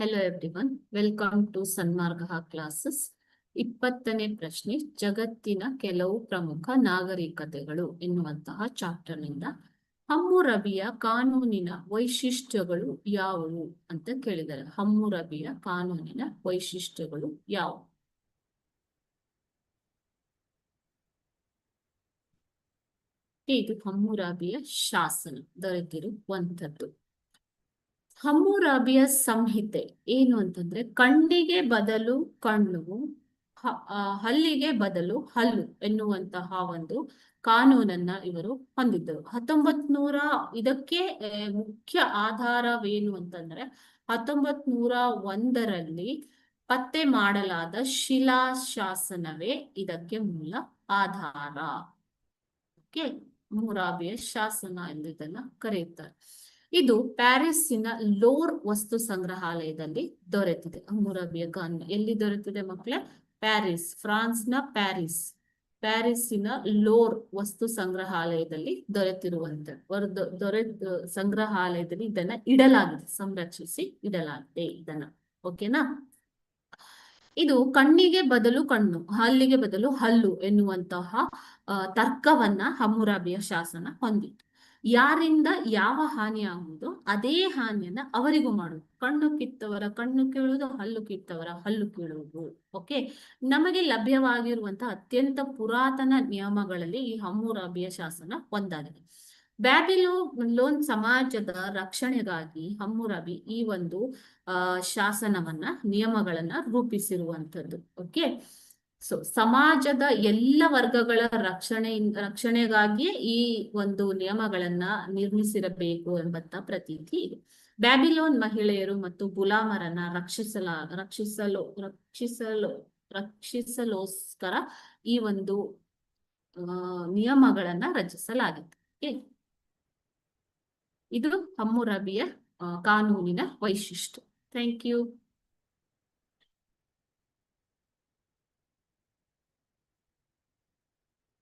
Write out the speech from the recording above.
Hello everyone, welcome to Sanmarga classes. 20ನೇ ಪ್ರಶ್ನೆ, ಜಗತ್ತಿನ ಕೆಲವು ಪ್ರಮುಖ ನಾಗರಿಕತೆಗಳು ಎನ್ನುವಂತಹ ಚಾಪ್ಟರ್ನಿಂದ ಹಮ್ಮುರಬಿಯ ಕಾನೂನಿನ ವೈಶಿಷ್ಟ್ಯಗಳು ಯಾವುವು ಅಂತ ಕೇಳಿದ್ದಾರೆ. ಹಮ್ಮುರಬಿಯ ಕಾನೂನಿನ ವೈಶಿಷ್ಟ್ಯಗಳು ಯಾವುವು? ಇದು ಹಮ್ಮುರಬಿಯ ಶಾಸನ ದೊರೆತಿರುವಂಥದ್ದು. ಹಮ್ಮುರಬಿಯ ಸಂಹಿತೆ ಏನು ಅಂತಂದ್ರೆ, ಕಣ್ಣಿಗೆ ಬದಲು ಕಣ್ಣು, ಹಲ್ಲಿಗೆ ಬದಲು ಹಲ್ಲು ಎನ್ನುವಂತಹ ಒಂದು ಕಾನೂನನ್ನ ಇವರು ಹೊಂದಿದ್ದರು. 1900 ಇದಕ್ಕೆ ಮುಖ್ಯ ಆಧಾರವೇನು ಅಂತಂದ್ರೆ 1901ರಲ್ಲಿ ಪತ್ತೆ ಮಾಡಲಾದ ಶಿಲಾಶಾಸನವೇ ಇದಕ್ಕೆ ಮೂಲ ಆಧಾರ. ಹಮ್ಮುರಬಿಯ ಶಾಸನ ಎಂದು ಇದನ್ನ ಕರೆಯುತ್ತಾರೆ. ಇದು ಪ್ಯಾರಿಸ್ಸಿನ ಲೋರ್ ವಸ್ತು ಸಂಗ್ರಹಾಲಯದಲ್ಲಿ ದೊರೆತಿದೆ. ಹಮ್ಮುರಬಿಯ ಕಾನೂನು ಎಲ್ಲಿ ದೊರೆತಿದೆ ಮಕ್ಕಳೇ? ಪ್ಯಾರಿಸ್, ಫ್ರಾನ್ಸ್ನ ಪ್ಯಾರಿಸ್ಸಿನ ಲೋರ್ ವಸ್ತು ಸಂಗ್ರಹಾಲಯದಲ್ಲಿ ಸಂಗ್ರಹಾಲಯದಲ್ಲಿ ಇದನ್ನ ಇಡಲಾಗಿದೆ, ಸಂರಕ್ಷಿಸಿ ಇಡಲಾಗಿದೆ ಇದನ್ನ. ಓಕೆನಾ? ಇದು ಕಣ್ಣಿಗೆ ಬದಲು ಕಣ್ಣು, ಹಲ್ಲಿಗೆ ಬದಲು ಹಲ್ಲು ಎನ್ನುವಂತಹ ತರ್ಕವನ್ನ ಹಮ್ಮುರಬಿಯ ಶಾಸನ ಹೊಂದಿತ್ತು. ಯಾರಿಂದ ಯಾವ ಹಾನಿ ಆಗುವುದು ಅದೇ ಹಾನಿಯನ್ನ ಅವರಿಗೂ ಮಾಡುವುದು. ಕಣ್ಣು ಕಿತ್ತವರ ಕಣ್ಣು ಕೀಳುವುದು, ಹಲ್ಲು ಕಿತ್ತವರ ಹಲ್ಲು ಕೀಳುವುದು. ಓಕೆ, ನಮಗೆ ಲಭ್ಯವಾಗಿರುವಂತಹ ಅತ್ಯಂತ ಪುರಾತನ ನಿಯಮಗಳಲ್ಲಿ ಈ ಹಮ್ಮುರಬಿಯ ಶಾಸನ ಒಂದಾಗಿದೆ. ಬ್ಯಾಬಿಲೋನ್ ಸಮಾಜದ ರಕ್ಷಣೆಗಾಗಿ ಹಮ್ಮುರಬಿ ಈ ಒಂದು ಶಾಸನವನ್ನ, ನಿಯಮಗಳನ್ನ ರೂಪಿಸಿರುವಂಥದ್ದು. ಓಕೆ, ಸೊ ಸಮಾಜದ ಎಲ್ಲ ವರ್ಗಗಳ ರಕ್ಷಣೆಗಾಗಿಯೇ ಈ ಒಂದು ನಿಯಮಗಳನ್ನ ನಿರ್ಮಿಸಿರಬೇಕು ಎಂಬಂತ ಪ್ರತೀತಿ ಇದೆ. ಬ್ಯಾಬಿಲೋನ್ ಮಹಿಳೆಯರು ಮತ್ತು ಗುಲಾಮರನ್ನ ರಕ್ಷಿಸಲೋಸ್ಕರ ಈ ಒಂದು ನಿಯಮಗಳನ್ನ ರಚಿಸಲಾಗಿದೆ. ಇದು ಹಮ್ಮುರಬಿಯ ಕಾನೂನಿನ ವೈಶಿಷ್ಟ್ಯ. Thank you.